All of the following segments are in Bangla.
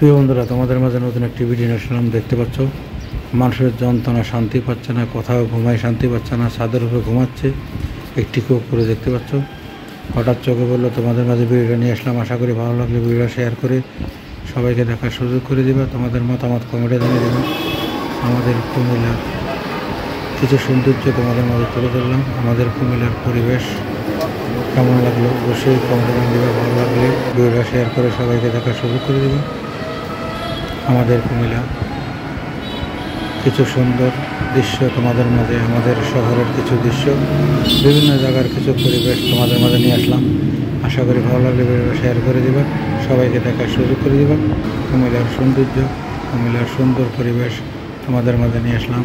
প্রিয় বন্ধুরা, তোমাদের মাঝে নতুন একটি ভিডিও নিয়ে আসলাম। দেখতে পাচ্ছ মানুষের যন্ত্রণা শান্তি পাচ্ছে না, কোথাও ঘুমায় শান্তি পাচ্ছে না, ছাদের উপরে ঘুমাচ্ছে একটি করে দেখতে পাচ্ছ। হঠাৎ চোখে বললো তোমাদের মাঝে ভিডিওটা নিয়ে আসলাম। আশা করি ভালো লাগলে ভিডিওটা শেয়ার করে সবাইকে দেখার সুযোগ করে দিবা। তোমাদের মতামত কমেন্টে জানিয়ে দেবে। আমাদের কুমিল্লার কিছু সৌন্দর্য তোমাদের মাঝে তুলে ধরলাম। আমাদের কুমিল্লার পরিবেশ কেমন লাগলো অবশ্যই কমেন্টে জানিয়ে দেবে। ভালো লাগলে ভিডিওটা শেয়ার করে সবাইকে দেখার সুযোগ করে দেবে। আমাদের কুমিল্লা কিছু সুন্দর দৃশ্য তোমাদের মাঝে, আমাদের শহরের কিছু দৃশ্য, বিভিন্ন জায়গার কিছু পরিবেশ তোমাদের মাঝে নিয়ে আসলাম। আশা করি ভালো লাগলে ভিডিওটা শেয়ার করে দিবা, সবাইকে দেখার সুযোগ করে দিবা। কুমিল্লার সৌন্দর্য, কুমিল্লার সুন্দর পরিবেশ তোমাদের মাঝে নিয়ে আসলাম।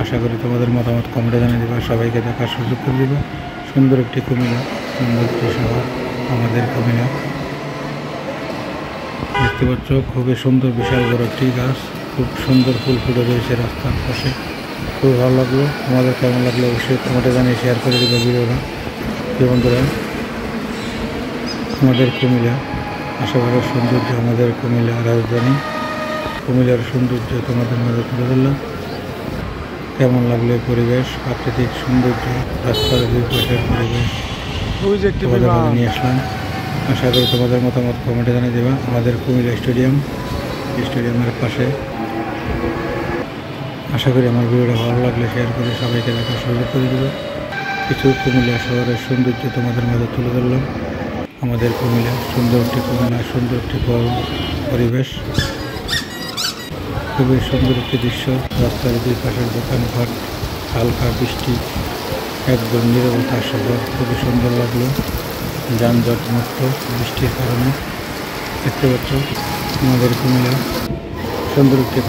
আশা করি তোমাদের মতামত কমেন্টে জানিয়ে দিবা, সবাইকে দেখার সুযোগ করে দিবা। সুন্দর একটি কুমিল্লা, সুন্দর একটি শহর আমাদের কুমিল্লা। দেখতে পাচ্ছ খুবই সুন্দর বিশাল বড় একটি গাছ, খুব সুন্দর ফুল ফুটে রয়েছে রাস্তার পাশে। খুব ভালো লাগলো। আমাদের কেমন লাগলো অবশ্যই কমেন্টে জানিয়ে শেয়ার করে দেবে ভিডিওটা। প্রিয় বন্ধুরা, আমাদের কুমিল্লা আশেপাশের সৌন্দর্য, আমাদের কুমিল্লা রাজধানী, কুমিল্লার সৌন্দর্য তোমাদের মাঝে তুলে ধরলাম। কেমন লাগলো পরিবেশ, প্রাকৃতিক সৌন্দর্য, রাস্তার দুই পাশের পরিবেশ তোমাদের মাঝে নিয়ে আসলাম। আশা করি তোমাদের মতামত কমেন্টে জানিয়ে দেবা। আমাদের কুমিল্লা স্টেডিয়ামের পাশে। আশা করি আমার ভিডিওটা ভালো লাগলে শেয়ার করে সবাইকে দেখার সুযোগ করে দেবে। কিছু কুমিল্লা শহরের সৌন্দর্য তোমাদের মাঝে তুলে ধরলাম। আমাদের কুমিল্লা সুন্দর একটি বড় পরিবেশ, খুবই সুন্দর একটি দৃশ্য। রাস্তার দুই পাশের দোকানপাট, হালকা বৃষ্টি, একদম নীরবতা শহর, খুবই সুন্দর লাগলো। যানজট মুক্ত বৃষ্টির কারণে। দেখতে পাচ্ছ আমাদের কুমিল্লা সুন্দর একটি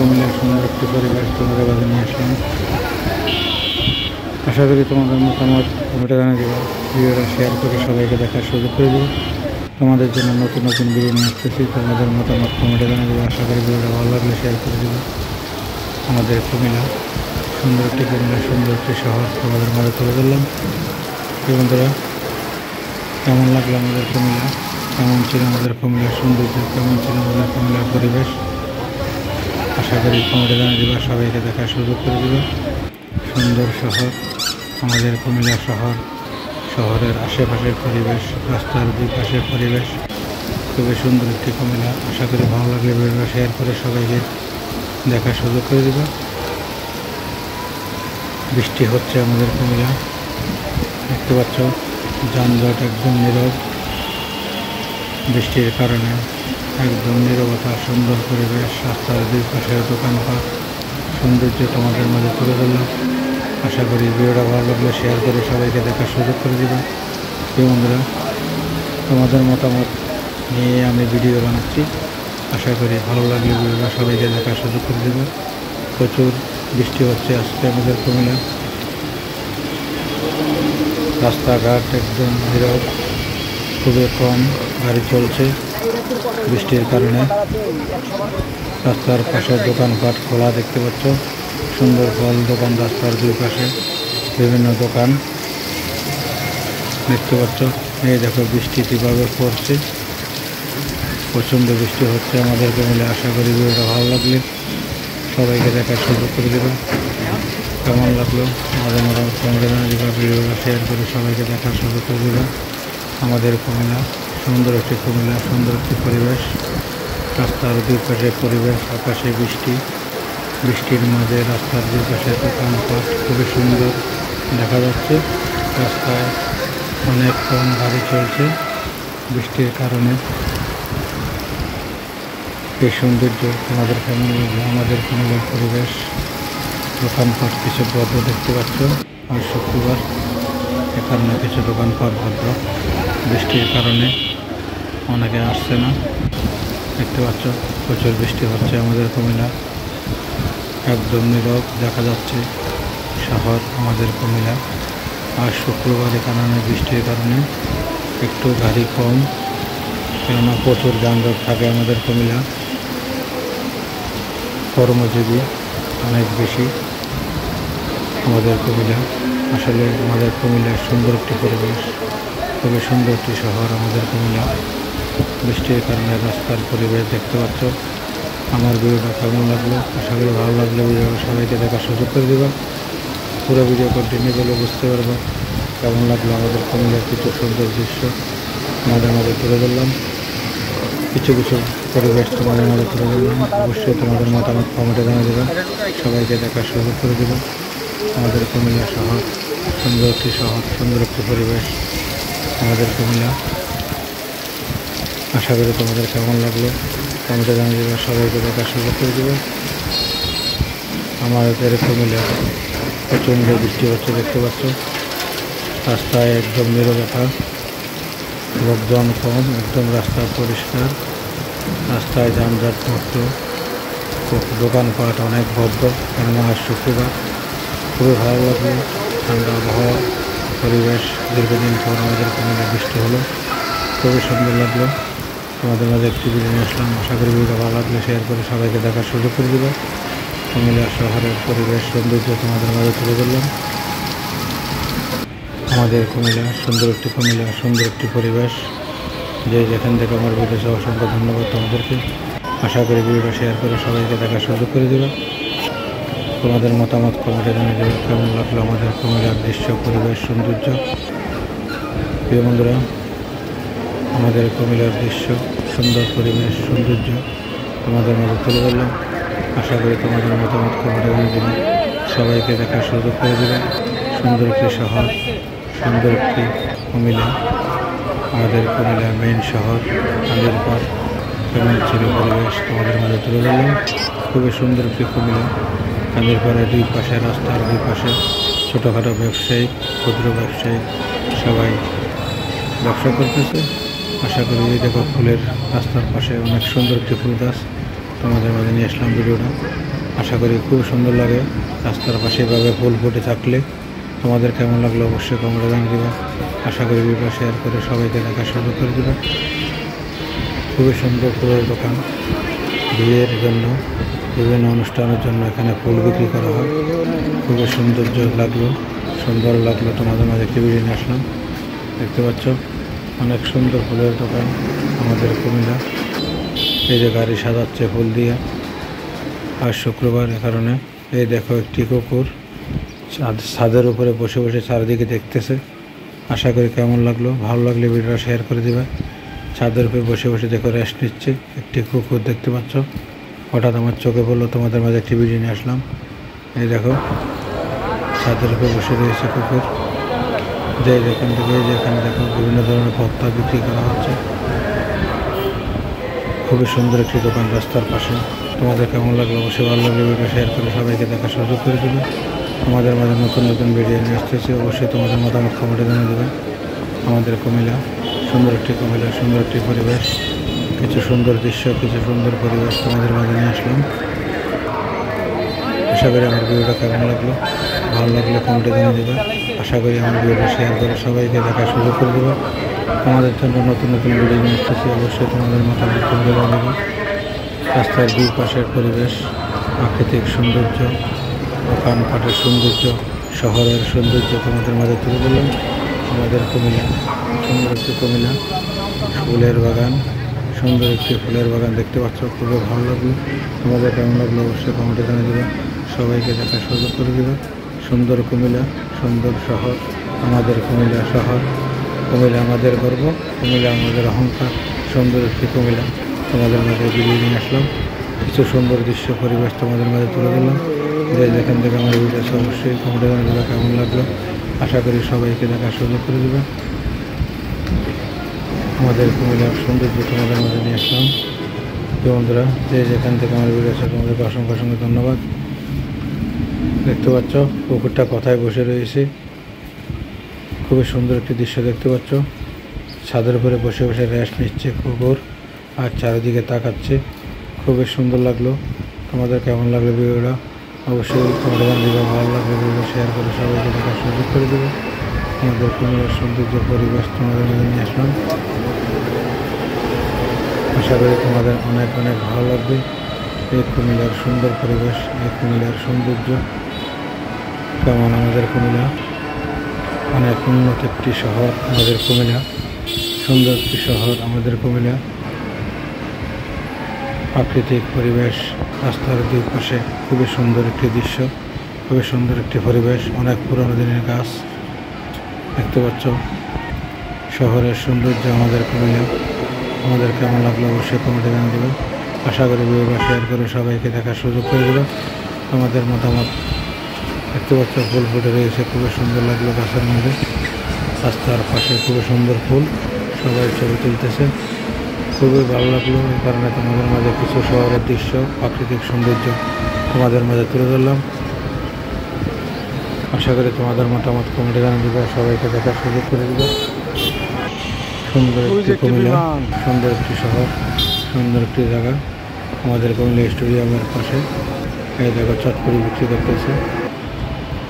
পরিবেশ তোমাদের কাছে নিয়ে আসলাম। আশা করি তোমাদের মতামত কমেন্টে জানিয়ে দেবে, ভিডিওটা শেয়ার করে সবাইকে দেখার সুযোগ করে দেবে। তোমাদের জন্য নতুন নতুন ভিডিও নিয়ে আসতেছি, তোমাদের মতামত কমেন্টে জানিয়ে দেবে। আশা করি ভিডিওটা ভালো লাগলে শেয়ার করে দেবে। আমাদের কুমিল্লা সুন্দর একটি শহর তোমাদের মাঝে তুলে ধরলাম। বন্ধুরা, কেমন লাগলো আমাদের কুমিল্লা, কেমন ছিল আমাদের কুমিল্লার সৌন্দর্য, কেমন ছিল আমাদের কুমিল্লার পরিবেশ, আশা করি কমেন্টে জানিয়ে দেবে, সবাইকে দেখার সুযোগ করে দেবে। সুন্দর শহর আমাদের কুমিল্লা শহর, শহরের আশেপাশের পরিবেশ, রাস্তার দুই পাশের পরিবেশ, খুবই সুন্দর একটি কুমিল্লা। আশা করি ভালো লাগলে ভিডিওটা শেয়ার করে সবাইকে দেখার সুযোগ করে দেবে। বৃষ্টি হচ্ছে আমাদের কুমিল্লা, দেখতে পাচ্ছ যানজট একদম নীরব, বৃষ্টির কারণে একদম নীরবতা, সুন্দর পরিবেশ, রাস্তার দুই পাশের দোকানপাট, সৌন্দর্য তোমাদের মাঝে তুলে ধরলাম। আশা করি ভিডিওটা ভালো লাগলে শেয়ার করে সবাইকে দেখার সুযোগ করে দেবে। প্রিয় বন্ধুরা, তোমাদের মতামত নিয়ে আমি ভিডিও বানাচ্ছি। আশা করি ভালো লাগলে ভিডিওটা সবাইকে দেখার সুযোগ করে দেবে। প্রচুর বৃষ্টি হচ্ছে আজকে আমাদের কুমিল্লা, রাস্তাঘাট একদম নীরব, খুবই কম গাড়ি চলছে বৃষ্টির কারণে। রাস্তার পাশে দোকানপাট খোলা, দেখতে পাচ্ছ সুন্দর ফল দোকান, রাস্তার দুই পাশে বিভিন্ন দোকান দেখতে পাচ্ছ। এই দেখো বৃষ্টি কীভাবে পড়ছে, প্রচণ্ড বৃষ্টি হচ্ছে আমাদের কুমিল্লা। আশা করি ভিডিওটা ভালো লাগলে সবাইকে দেখার সুযোগ করে দেবে। কেমন লাগলো আমাদের মতামত কমেন্টে জানিয়ে দেবে, ভিডিওটা শেয়ার করে সবাইকে দেখার সুযোগ করে দেবে। আমাদের কুমিল্লা সুন্দর একটি পরিবেশ, রাস্তার দুই পাশে পরিবেশ, আকাশে বৃষ্টির মাঝে রাস্তার দুই পাশে দোকানপাট খুবই সুন্দর দেখা যাচ্ছে। রাস্তায় অনেক কম গাড়ি চলছে বৃষ্টির কারণে। এই সৌন্দর্য তোমাদের কেমন লাগলো? আমাদের কুমিল্লার পরিবেশ, দোকানপাট কিছু বন্ধ দেখতে পাচ্ছ, আর শুক্রবার এখানে কিছু দোকানপাট বন্ধ, বৃষ্টির কারণে অনেকে আসছে না। দেখতে পাচ্ছ প্রচুর বৃষ্টি হচ্ছে আমাদের কুমিল্লা, একদম নীরব দেখা যাচ্ছে শহর আমাদের কুমিল্লা। আর শুক্রবারের কারণে বৃষ্টির কারণে একটু গাড়ি কম, কেননা প্রচুর যানজট থাকে আমাদের কুমিল্লা, কর্মজীবী অনেক বেশি আমাদের কুমিল্লা। আসলে আমাদের কুমিল্লার সুন্দর একটি পরিবেশ, খুবই সুন্দর একটি শহর আমাদের কুমিল্লা। বৃষ্টির কারণে রাস্তার পরিবেশ দেখতে পাচ্ছ আমার ভিডিওটা কেমন লাগলো, আশা করি ভালো লাগলে ভিডিওটা সবাইকে দেখার সুযোগ করে দেবা। পুরো ভিডিও কন্টিনিউ করলে বুঝতে পারবো কেমন লাগলো আমাদের কুমিল্লার কিছু সুন্দর দৃশ্য তোমাদের মাঝে তুলে ধরলাম। কিছু কিছু পরিবেশ তোমাদের মাঝে তুলে ধরলাম। অবশ্যই তোমাদের মতামত কমেন্টে জানিয়ে দেবে, সবাইকে দেখার সুযোগ করে দেবে। আমাদের কুমিল্লা শহর সুন্দর একটি শহর, সুন্দর একটি পরিবেশ আমাদের কুমিল্লা। আশা করি তোমাদের কেমন লাগলো কমেন্টে জানিয়ে দেবে, সবাইকে দেখার সুযোগ করে দেবে। আমাদের কুমিল্লা প্রচণ্ড বৃষ্টি হচ্ছে, দেখতে পাচ্ছ। রাস্তায় একদম নীরবতা, লোকজন কম, একদম রাস্তা পরিষ্কার, রাস্তায় যানজট মুক্ত, দোকানপাট অনেক বদ্ধ, কেননা আজ শুক্রবার। খুবই ভালো লাগলো, ঠান্ডা আবহাওয়া পরিবেশ। দীর্ঘদিন পর আমাদের কুমিল্লা বৃষ্টি হলো, খুবই সুন্দর লাগলো। তোমাদের মাঝে একটি ভিডিও নিয়ে আসলাম। আশা করি ভিডিও ভালো লাগলে শেয়ার করে সবাইকে দেখার সুযোগ করে দেবে। কুমিল্লা শহরের পরিবেশ সৌন্দর্য তোমাদের মাঝে তুলে ধরলাম। আমাদের কুমিল্লা সুন্দর একটি কুমিল্লা, সুন্দর একটি পরিবেশ। যে যেখান থেকে আমার ভিডিও অসংখ্য ধন্যবাদ তোমাদেরকে। আশা করি ভিডিওটা শেয়ার করে সবাইকে দেখার সুযোগ করে দেবে। তোমাদের মতামত কমেন্টে জানিয়ে দেবে কেমন লাগলো আমাদের কুমিল্লার দৃশ্য, পরিবেশ, সৌন্দর্য। প্রিয় বন্ধুরা, আমাদের কুমিল্লার দৃশ্য, সুন্দর পরিবেশ, সৌন্দর্য তোমাদের মাঝে তুলে ধরলাম। আশা করি তোমাদের মতামত কমেন্টে জানিয়ে দেবে, সবাইকে দেখার সুযোগ করে দেবে। সুন্দর একটি শহর, সুন্দর একটি কুমিল্লা, আমাদের কুমিল্লা মেইন শহর কান্দিরপাড়। কেমন ছিল পরিবেশ তোমাদের মাঝে তুলে ধরলাম। খুবই সুন্দর একটি কুমিল্লা। কান্দিরপাড়ের দুই পাশে, রাস্তার দুই পাশে ছোটোখাটো ব্যবসায়ী, ক্ষুদ্র ব্যবসায়ী সবাই ব্যবসা করতেছে। আশা করি এই দেখো ফুলের রাস্তার পাশে অনেক সুন্দর একটি ফুল গাছ তোমাদের মাঝে নিয়ে আসলাম ভিডিওটা। আশা করি খুব সুন্দর লাগে রাস্তার পাশে এভাবে ফুল ফুটে থাকলে। তোমাদের কেমন লাগলো অবশ্যই কমেন্টে জানিয়ে দেবে। আশা করি ভিডিও শেয়ার করে সবাইকে দেখার সুযোগ করে দেবে। খুবই সুন্দর ফুলের দোকান, বিয়ের জন্য, বিভিন্ন অনুষ্ঠানের জন্য এখানে ফুল বিক্রি করা হয়। খুবই সৌন্দর্য লাগলো, সুন্দর লাগলো। তোমাদের মাঝে একটি ভিডিও নিয়ে আসলাম। দেখতে পাচ্ছ অনেক সুন্দর ফুলের দোকান আমাদের কুমিল্লা। এই যে গাড়ি সাজাচ্ছে ফুল দিয়ে, আর শুক্রবার এ কারণে। এই দেখো একটি কুকুর ছাদের উপরে বসে বসে চারিদিকে দেখতেছে। আশা করি কেমন লাগলো, ভালো লাগলে ভিডিওটা শেয়ার করে দেবে। ছাদের উপরে বসে বসে দেখো রেস্ট নিচ্ছে একটি কুকুর, দেখতে পাচ্ছ। হঠাৎ আমার চোখে পড়লো, তোমাদের মাঝে একটি ভিডিও নিয়ে আসলাম। এই দেখো ছাদের উপরে বসে রয়েছে কুকুর। যেখান থেকে যেখানে দেখো বিভিন্ন ধরনের ভর্তা বিক্রি করা হচ্ছে। খুবই সুন্দর একটি দোকান রাস্তার পাশে। তোমাদের কেমন লাগলো অবশ্যই ভালো লাগলে ভিডিও শেয়ার করে সবাইকে দেখার সুযোগ করে দেবে। আমাদের মাঝে নতুন নতুন ভিডিও নিয়ে আসতেছে, অবশ্যই তোমাদের মতামত কমেন্টে জানিয়ে দেবে। আমাদের কুমিল্লা সুন্দর একটি কুমিল্লা, সুন্দর একটি পরিবেশ, কিছু সুন্দর দৃশ্য, কিছু সুন্দর পরিবেশ তোমাদের মাঝে নিয়ে আসলাম। আশা করি আমার ভিডিওটা কেমন লাগলো, ভালো লাগলে কমেন্টে জানিয়ে দেবে। আশা করি আমার ভিডিওটা শেয়ার করে সবাইকে দেখার সুযোগ করে দেবে। আমাদের জন্য নতুন নতুন ভিডিও নিয়ে আসতেছি, অবশ্যই তোমাদের মতামত কমেন্টে জানিয়ে দেবে। রাস্তার দুই পাশের পরিবেশ, প্রাকৃতিক সৌন্দর্য, দোকানপাটের সৌন্দর্য, শহরের সৌন্দর্য তোমাদের মাঝে তুলে ধরলাম। আমাদের কুমিল্লা সুন্দর একটি কুমিল্লা, ফুলের বাগান, সুন্দর একটি ফুলের বাগান দেখতে পাচ্ছ। খুবই ভালো লাগলো। তোমাদের কেমন লাগলো অবশ্যই কমেন্টে জানিয়ে দেবে, সবাইকে দেখার সুযোগ করে দেবে। সুন্দর কুমিল্লা, সুন্দর শহর আমাদের কুমিল্লা শহর। কুমিল্লা আমাদের গর্ব, কুমিল্লা আমাদের অহংকার। সুন্দর একটি কুমিল্লা তোমাদের মাঝে ভিডিও নিয়ে আসলাম। কিছু সুন্দর দৃশ্য, পরিবেশ তোমাদের মাঝে তুলে ধরলাম। যেখান থেকে আমার ভিডিও আছে অবশ্যই কমেন্টে জানিয়ে দেবে কেমন লাগলো। আশা করি সবাইকে দেখার সুযোগ করে দেবে। আমাদের কুমিল্লার সৌন্দর্য তোমাদের মাঝে নিয়ে আসলাম। বন্ধুরা, যেখান থেকে আমার ভিডিও আছে তোমাদেরকে অসংখ্য অসংখ্য ধন্যবাদ। দেখতে পাচ্ছ পুকুরটা কোথায় বসে রয়েছে, খুবই সুন্দর একটি দৃশ্য দেখতে পাচ্ছ। ছাদের উপরে বসে বসে রেস্ট নিচ্ছে কুকুর, আর চারিদিকে তাকাচ্ছে। খুবই সুন্দর লাগলো। তোমাদের কেমন লাগলো ভিডিওটা অবশ্যই কমেন্টে জানিয়ে দেবে। ভালো লাগলে ভিডিও শেয়ার করে সবাইকে দেখার সুযোগ করে দেবে। আমাদের কুমিল্লার সৌন্দর্য পরিবেশ তোমাদের মধ্যে নিয়ে আসলাম। আশা করি তোমাদের অনেক অনেক ভালো লাগবে। এই কুমিল্লার সুন্দর পরিবেশ, এই কুমিল্লার সৌন্দর্য কেমন। আমাদের কুমিল্লা অনেক উন্নত একটি শহর, আমাদের কুমিল্লা সুন্দর একটি শহর, আমাদের কুমিল্লা। প্রাকৃতিক পরিবেশ, রাস্তার দুই পাশে খুবই সুন্দর একটি দৃশ্য, খুবই সুন্দর একটি পরিবেশ, অনেক পুরনো দিনের গাছ দেখতে পাচ্ছ। শহরের সৌন্দর্য আমাদের কুমিল্লা, আমাদের কেমন লাগলো অবশ্যই কমেন্টে জানিয়ে দেবে। আশা করি ভিডিওটা শেয়ার করে সবাইকে দেখার সুযোগ করে দেবে। তোমাদের মতামত দেখতে পাচ্ছ, ফুল ফুটে রয়েছে, খুবই সুন্দর লাগলো গাছের মধ্যে। রাস্তার পাশে খুবই সুন্দর ফুল, সবাই ছবি তুলতেছে, খুবই ভালো লাগলো। এই কারণে তোমাদের মাঝে কিছু শহরের দৃশ্য, প্রাকৃতিক সৌন্দর্য তোমাদের মাঝে তুলে ধরলাম। আশা করি তোমাদের মতামত কমেন্টে জানিয়ে দেবে, সবাইকে দেখার সুযোগ করে দেবে। সুন্দর একটি কুমিল্লা, সুন্দর একটি শহর, সুন্দর একটি জায়গা আমাদের কুমিল্লা স্টেডিয়ামের পাশে। এই জায়গা চটপটি বিক্রি করতেছে।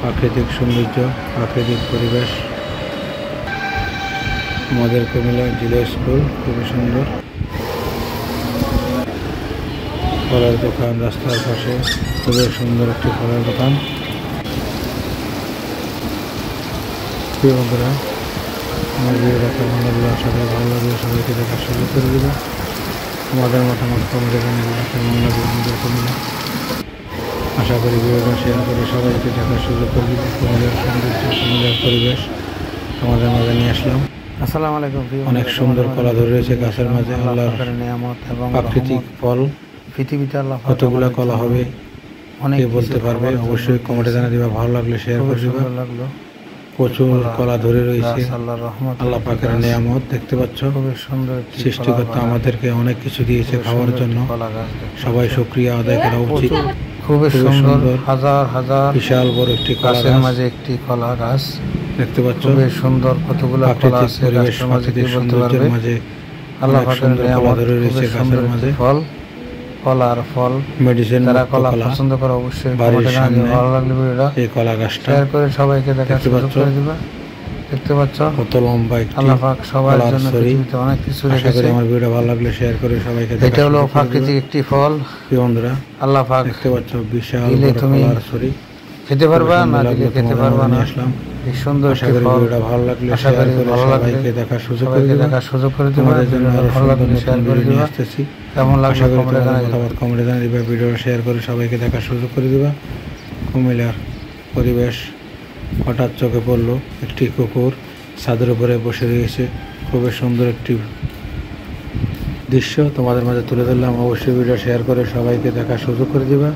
প্রাকৃতিক সৌন্দর্য, প্রাকৃতিক পরিবেশ, আমাদের কুমিল্লা জিলা স্কুল খুবই সুন্দর। ফলের দোকান রাস্তার পাশে, খুবই সুন্দর একটি ফলের দোকান। প্রিয় বন্ধুরা, আমার ভিডিওটা কেমন লাগলো, আশা করি ভালো লাগলো, সবাইকে দেখার সুযোগ করে দেবে। আমাদের মতামত কমেন্টে জানিয়ে দেবে কেমন লাগলো আমাদের কুমিল্লা। আশা করি ভিডিওটা শেয়ার করে সবাইকে দেখার সুযোগ করে দেবে। কুমিল্লার সৌন্দর্য, কুমিল্লার পরিবেশ আমাদের মাঝে নিয়ে আসলাম। আসসালামু আলাইকুম। অনেক সুন্দর কলা ধরে রয়েছে গাছের মাঝে। আল্লাহর নিয়ামত এবং প্রাকৃতিক ফল, পৃথিবীতে আল্লাহ কতগুলা কলা হবে অনেক কে বলতে পারবে। অবশ্যই কমেন্টে জানিয়ে দিবা, ভালো লাগলে শেয়ার করে দিবা। লাগলো। প্রচুর কলা ধরে রয়েছে, আল্লাহর রহমত, আল্লাহ পাকের নিয়ামত দেখতে পাচ্ছ। খুবই সুন্দর সৃষ্টিকর্তা আমাদেরকে অনেক কিছু দিয়েছে খাওয়ার জন্য, সবাই শুকরিয়া আদায় করা উচিত। খুবই সুন্দর, হাজার হাজার বিশাল বড় একটি কলা গাছের গাছ মাঝে একটি কলা গাছ দেখতে পাচ্ছ। খুবই সুন্দর, কতগুলো কলা প্রাকৃতিক আছে পরিবেশ, গাছের মাঝে, প্রাকৃতিক কি বলতে সৌন্দর্যের পারবে। মাঝে আল্লাহ অনেক পাকের সুন্দর কলা নিয়ামত, ধরে রয়েছে খুবই গাছের সুন্দর মাঝে। একটি ফল, কলার ফল। মেডিসিন যারা মুক্ত কলা কলা পছন্দ করে অবশ্যই বাড়ির কমেন্টে জানিয়ে সামনে ভালো লাগলে ভিডিওটা এই কলা গাছটা শেয়ার করে সবাইকে দেখার দেখতে সুযোগ পাচ্ছ। করে দিবা। দেখতে পাচ্ছ কত লম্বা একটি আল্লাহ পাক সবার কলার জন্য ছড়ি। পৃথিবীতে অনেক কিছু আশা রেখেছে। করি আমার ভিডিও ভালো লাগলে শেয়ার করে সবাইকে এটা দেখার হলো সুযোগ করে প্রাকৃতিক দিবা। একটি ফল। প্রিয় বন্ধুরা, আল্লাহ পাক দেখতে পাচ্ছ বিশাল দিলে বড় তুমি কলার ছড়ি। খেতে পারবা, না দিলে খেতে তোমাদের পারবা মাঝে না। নিয়ে আসলাম। এই সুন্দর আশা একটি করি ফল ভিডিওটা ভালো লাগলে আশা শেয়ার করি করে ভালো লাগলে সবাইকে দেখার সুযোগ করে সবাইকে দিবা। দেখার সুযোগ করে দিবা। তোমাদের জন্য আরো ভালো লাগলে সুন্দর শেয়ার নতুন করে ভিডিও নিয়ে দিবা। আসতেছি। কেমন লাগলো আশা করি কমেন্টে তোমাদের জানিয়ে দিবা। মতামত কমেন্টে জানিয়ে দিবা, ভিডিওটা শেয়ার করে সবাইকে দেখার সুযোগ করে দিবা। কুমিল্লার পরিবেশ হঠাৎ চোখে পড়লো, একটি কুকুর ছাদের উপরে বসে রয়েছে, খুবই সুন্দর একটি দৃশ্য তোমাদের মাঝে তুলে ধরলাম। অবশ্যই ভিডিও শেয়ার করে সবাইকে দেখার সুযোগ করে দিবা।